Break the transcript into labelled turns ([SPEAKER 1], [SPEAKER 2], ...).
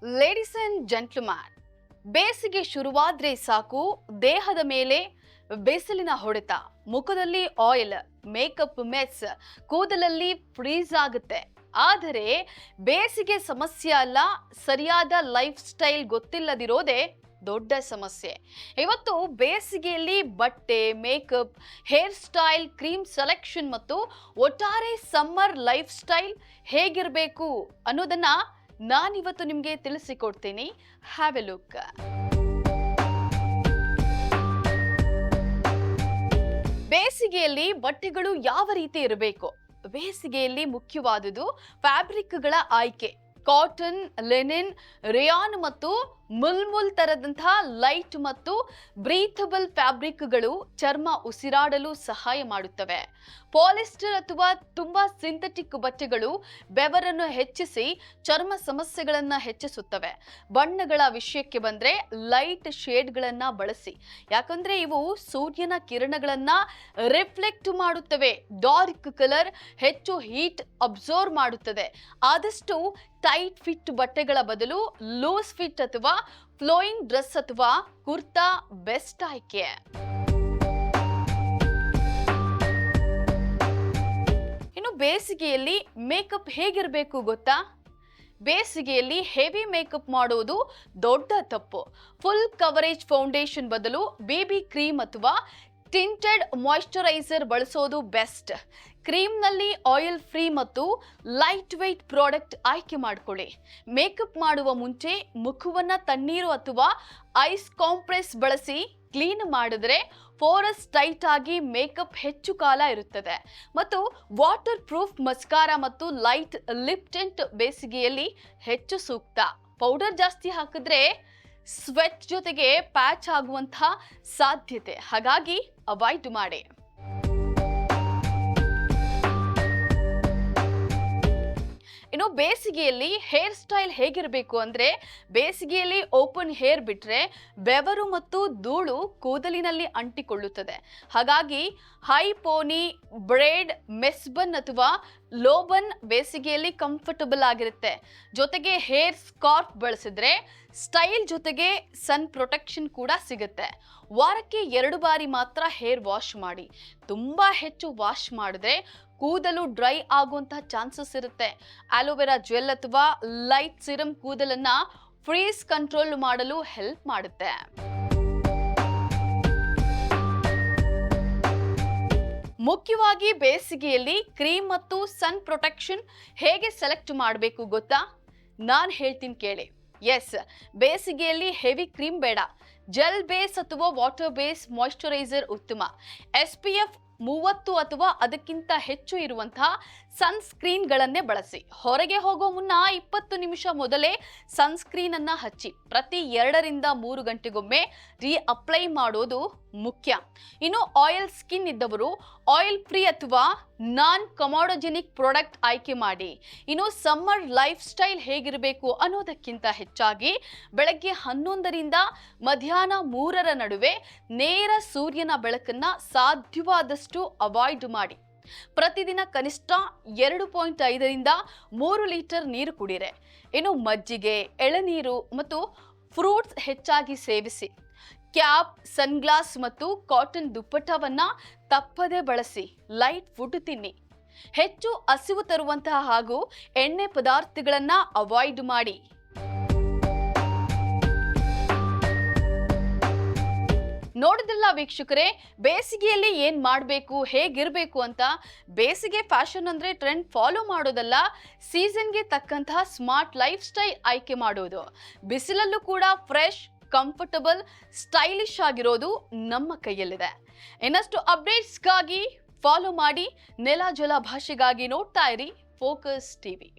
[SPEAKER 1] Ladies and gentleman, ಬೇಸಿಗೆ ಶುರುವಾದ್ರೆ ಸಾಕು ದೇಹದ ಮೇಲೆ ಬಿಸಿಲಿನ ಹೊಡೆತ, ಮುಖದಲ್ಲಿ ಆಯಿಲ್, ಮೇಕಪ್ ಮೆಸ್, ಕೂದಲಲ್ಲಿ ಫ್ರೀಸ್ ಆಗುತ್ತೆ. ಆದರೆ ಬೇಸಿಗೆ ಸಮಸ್ಯೆ ಅಲ್ಲ, ಸರಿಯಾದ ಲೈಫ್ ಸ್ಟೈಲ್ ಗೊತ್ತಿಲ್ಲದಿರೋದೇ ದೊಡ್ಡ ಸಮಸ್ಯೆ. ಇವತ್ತು ಬೇಸಿಗೆಯಲ್ಲಿ ಬಟ್ಟೆ, makeup, hair style, cream selection ಮತ್ತು ಒಟ್ಟಾರೆ ಸಮ್ಮರ್ ಲೈಫ್ ಸ್ಟೈಲ್ ಹೇಗಿರಬೇಕು ಅನ್ನೋದನ್ನ ನಾನಿವತ್ತು ನಿಮಗೆ ತಿಳಿಸಿಕೊಡ್ತೀನಿ. Have A look. ಬೇಸಿಗೆಯಲ್ಲಿ ಬಟ್ಟೆಗಳು ಯಾವ ರೀತಿ ಇರಬೇಕು? ಬೇಸಿಗೆಯಲ್ಲಿ ಮುಖ್ಯವಾದುದು ಫ್ಯಾಬ್ರಿಕ್ಗಳ ಆಯ್ಕೆ. ಕಾಟನ್, ಲೆನಿನ್, ರೇಯಾನ್ ಮತ್ತು ಮುಲ್ಮುಲ್ ತರದಂತಹ ಲೈಟ್ ಮತ್ತು ಬ್ರೀಥಬಲ್ ಫ್ಯಾಬ್ರಿಕ್ಗಳು ಚರ್ಮ ಉಸಿರಾಡಲು ಸಹಾಯ ಮಾಡುತ್ತವೆ. ಪಾಲಿಸ್ಟರ್ ಅಥವಾ ತುಂಬಾ ಸಿಂಥೆಟಿಕ್ ಬಟ್ಟೆಗಳು ಬೆವರನ್ನು ಹೆಚ್ಚಿಸಿ ಚರ್ಮ ಸಮಸ್ಯೆಗಳನ್ನು ಹೆಚ್ಚಿಸುತ್ತವೆ. ಬಣ್ಣಗಳ ವಿಷಯಕ್ಕೆ ಬಂದ್ರೆ ಲೈಟ್ ಶೇಡ್ಗಳನ್ನ ಬಳಸಿ, ಯಾಕಂದ್ರೆ ಇವು ಸೂರ್ಯನ ಕಿರಣಗಳನ್ನ ರಿಫ್ಲೆಕ್ಟ್ ಮಾಡುತ್ತವೆ. ಡಾರ್ಕ್ ಕಲರ್ ಹೆಚ್ಚು ಹೀಟ್ ಅಬ್ಸರ್ವ್ ಮಾಡುತ್ತದೆ. ಆದಷ್ಟು ಟೈಟ್ ಫಿಟ್ ಬಟ್ಟೆಗಳ ಬದಲು ಲೂಸ್ ಫಿಟ್ ಅಥವಾ ಫ್ಲೋಯಿಂಗ್ ಡ್ರೆಸ್ ಅಥವಾ ಕುರ್ತಾ ಬೆಸ್ಟ್ ಆಯ್ಕೆ. ಇನ್ನು ಬೇಸಿಗೆಯಲ್ಲಿ ಮೇಕಪ್ ಹೇಗಿರಬೇಕು ಗೊತ್ತಾ? ಬೇಸಿಗೆಯಲ್ಲಿ ಹೆವಿ ಮೇಕಪ್ ಮಾಡೋದು ದೊಡ್ಡ ತಪ್ಪು. ಫುಲ್ ಕವರೇಜ್ ಫೌಂಡೇಶನ್ ಬದಲು ಬೇಬಿ ಕ್ರೀಮ್ ಅಥವಾ ಟಿಂಟೆಡ್ ಮಾಯಿಶ್ಚರೈಸರ್ ಬಳಸೋದು ಬೆಸ್ಟ್. ಕ್ರೀಮ್ನಲ್ಲಿ ಆಯಿಲ್ ಫ್ರೀ ಮತ್ತು ಲೈಟ್ ವೆಯ್ಟ್ ಪ್ರಾಡಕ್ಟ್ ಆಯ್ಕೆ ಮಾಡಿಕೊಳ್ಳಿ. ಮೇಕಪ್ ಮಾಡುವ ಮುಂಚೆ ಮುಖವನ್ನು ತಣ್ಣೀರು ಅಥವಾ ಐಸ್ ಕಾಂಪ್ರೆಸ್ ಬಳಸಿ ಕ್ಲೀನ್ ಮಾಡಿದ್ರೆ ಪೋರಸ್ ಟೈಟ್ ಆಗಿ ಮೇಕಪ್ ಹೆಚ್ಚು ಕಾಲ ಇರುತ್ತದೆ. ಮತ್ತು ವಾಟರ್ ಪ್ರೂಫ್ ಮಸ್ಕಾರಾ ಮತ್ತು ಲೈಟ್ ಲಿಪ್ ಟಿಂಟ್ ಬೇಸಿಗೆಯಲ್ಲಿ ಹೆಚ್ಚು ಸೂಕ್ತ. ಪೌಡರ್ ಜಾಸ್ತಿ ಹಾಕಿದ್ರೆ ಸ್ವೆಟ್ ಜೊತೆಗೆ ಪ್ಯಾಚ್ ಆಗುವಂತಹ ಸಾಧ್ಯತೆ, ಹಾಗಾಗಿ ಅವಾಯ್ಡ್ ಮಾಡಿ. ಇನ್ನು ಬೇಸಿಗೆಯಲ್ಲಿ ಹೇರ್ ಸ್ಟೈಲ್ ಹೇಗಿರಬೇಕು ಅಂದ್ರೆ, ಬೇಸಿಗೆಯಲ್ಲಿ ಓಪನ್ ಹೇರ್ ಬಿಟ್ರೆ ಬೆವರು ಮತ್ತು ಧೂಳು ಕೂದಲಿನಲ್ಲಿ ಅಂಟಿಕೊಳ್ಳುತ್ತದೆ. ಹಾಗಾಗಿ ಹೈ ಪೋನಿ, ಬ್ರೇಡ್, ಮೆಸ್ಬನ್ ಅಥವಾ ಲೋಬನ್ ಬೇಸಿಗೆಯಲ್ಲಿ ಕಂಫರ್ಟಬಲ್ ಆಗಿರುತ್ತೆ. ಜೊತೆಗೆ ಹೇರ್ ಸ್ಕಾರ್ಫ್ ಬಳಸಿದ್ರೆ ಸ್ಟೈಲ್ ಜೊತೆಗೆ ಸನ್ ಪ್ರೊಟೆಕ್ಷನ್ ಕೂಡ ಸಿಗುತ್ತೆ. ವಾರಕ್ಕೆ 2 ಬಾರಿ ಮಾತ್ರ ಹೇರ್ ವಾಶ್ ಮಾಡಿ. ತುಂಬಾ ಹೆಚ್ಚು ವಾಶ್ ಮಾಡಿದ್ರೆ ಕೂದಲು ಡ್ರೈ ಆಗುವಂತಹ ಚಾನ್ಸಸ್ ಇರುತ್ತೆ. ಆಲೋವೆರಾ ಜೆಲ್ ಅಥವಾ ಲೈಟ್ ಸಿರಮ್ ಕೂದಲನ್ನ ಫ್ರೀಸ್ ಕಂಟ್ರೋಲ್ ಮಾಡಲು ಹೆಲ್ಪ್ ಮಾಡುತ್ತೆ. ಮುಖ್ಯವಾಗಿ ಬೇಸಿಗೆಯಲ್ಲಿ ಕ್ರೀಮ್ ಮತ್ತು ಸನ್ ಪ್ರೊಟೆಕ್ಷನ್ ಹೇಗೆ ಸೆಲೆಕ್ಟ್ ಮಾಡಬೇಕು ಗೊತ್ತಾ? ನಾನು ಹೇಳ್ತೀನಿ ಕೇಳಿ. ಎಸ್, ಬೇಸಿಗೆಯಲ್ಲಿ ಹೆವಿ ಕ್ರೀಮ್ ಬೇಡ. ಜೆಲ್ ಬೇಸ್ ಅಥವಾ ವಾಟರ್ ಬೇಸ್ ಮಾಯಿಶ್ಚರೈಸರ್ ಉತ್ತಮ. SPF 30 ಅಥವಾ ಅದಕ್ಕಿಂತ ಹೆಚ್ಚು ಇರುವಂತಹ ಸನ್ಸ್ಕ್ರೀನ್ಗಳನ್ನೇ ಬಳಸಿ. ಹೊರಗೆ ಹೋಗೋ ಮುನ್ನ 20 ನಿಮಿಷ ಮೊದಲೇ ಸನ್ಸ್ಕ್ರೀನ್ ಅನ್ನ ಹಚ್ಚಿ. ಪ್ರತಿ 2 ರಿಂದ 3 ಗಂಟೆಗೊಮ್ಮೆ ಅಪ್ಲೈ ಮಾಡೋದು ಮುಖ್ಯ. ಇನ್ನು ಆಯಿಲ್ ಸ್ಕಿನ್ ಇದ್ದವರು ಆಯಿಲ್ ಫ್ರೀ ಅಥವಾ ನಾನ್ ಕಮೋಡೋಜೆನಿಕ್ ಪ್ರಾಡಕ್ಟ್ ಆಯ್ಕೆ ಮಾಡಿ. ಇನ್ನು ಸಮ್ಮರ್ ಲೈಫ್ ಸ್ಟೈಲ್ ಹೇಗಿರಬೇಕು ಅನ್ನೋದಕ್ಕಿಂತ ಹೆಚ್ಚಾಗಿ ಬೆಳಗ್ಗೆ 11 ರಿಂದ ಮಧ್ಯಾಹ್ನ 3 ನಡುವೆ ನೇರ ಸೂರ್ಯನ ಬೆಳಕನ್ನ ಸಾಧ್ಯವಾದಷ್ಟು ಅವಾಯ್ಡ್ ಮಾಡಿ. ಪ್ರತಿದಿನ ಕನಿಷ್ಠ 2.5 ರಿಂದ 3 ಲೀಟರ್ ನೀರು ಕುಡಿರೆ. ಇನ್ನು ಮಜ್ಜಿಗೆ, ಎಳನೀರು ಮತ್ತು ಫ್ರೂಟ್ಸ್ ಹೆಚ್ಚಾಗಿ ಸೇವಿಸಿ. ಕ್ಯಾಪ್, ಸನ್ಗ್ಲಾಸ್ ಮತ್ತು ಕಾಟನ್ ದುಪ್ಪಟ್ಟವನ್ನ ತಪ್ಪದೆ ಬಳಸಿ. ಲೈಟ್ ಫುಡ್ ತಿನ್ನಿ. ಹೆಚ್ಚು ಹಸಿವು ತರುವಂತಹ ಹಾಗೂ ಎಣ್ಣೆ ಪದಾರ್ಥಗಳನ್ನ ಅವಾಯ್ಡ್ ಮಾಡಿ. ನೋಡಿದ್ರಲ್ಲ ವೀಕ್ಷಕರೇ, ಬೇಸಿಗೆಯಲ್ಲಿ ಏನ್ ಮಾಡಬೇಕು, ಹೇಗಿರಬೇಕು ಅಂತ. ಬೇಸಿಗೆ ಫ್ಯಾಷನ್ ಅಂದ್ರೆ ಟ್ರೆಂಡ್ ಫಾಲೋ ಮಾಡೋದಲ್ಲ, ಸೀಸನ್ಗೆ ತಕ್ಕಂತಹ ಸ್ಮಾರ್ಟ್ ಲೈಫ್ ಸ್ಟೈಲ್ ಆಯ್ಕೆ ಮಾಡೋದು. ಬಿಸಿಲಲ್ಲೂ ಕೂಡ ಫ್ರೆಶ್, ಕಂಫರ್ಟಬಲ್, ಸ್ಟೈಲಿಶ್ ಆಗಿರೋದು ನಮ್ಮ ಕೈಯಲ್ಲಿದೆ. ಇನ್ನಷ್ಟು ಅಪ್ಡೇಟ್ಸ್ಗಾಗಿ ಫಾಲೋ ಮಾಡಿ. ನೆಲ ಜಲ ಭಾಷೆಗಾಗಿ ನೋಡ್ತಾ ಇರಿ ಫೋಕಸ್ ಟಿವಿ.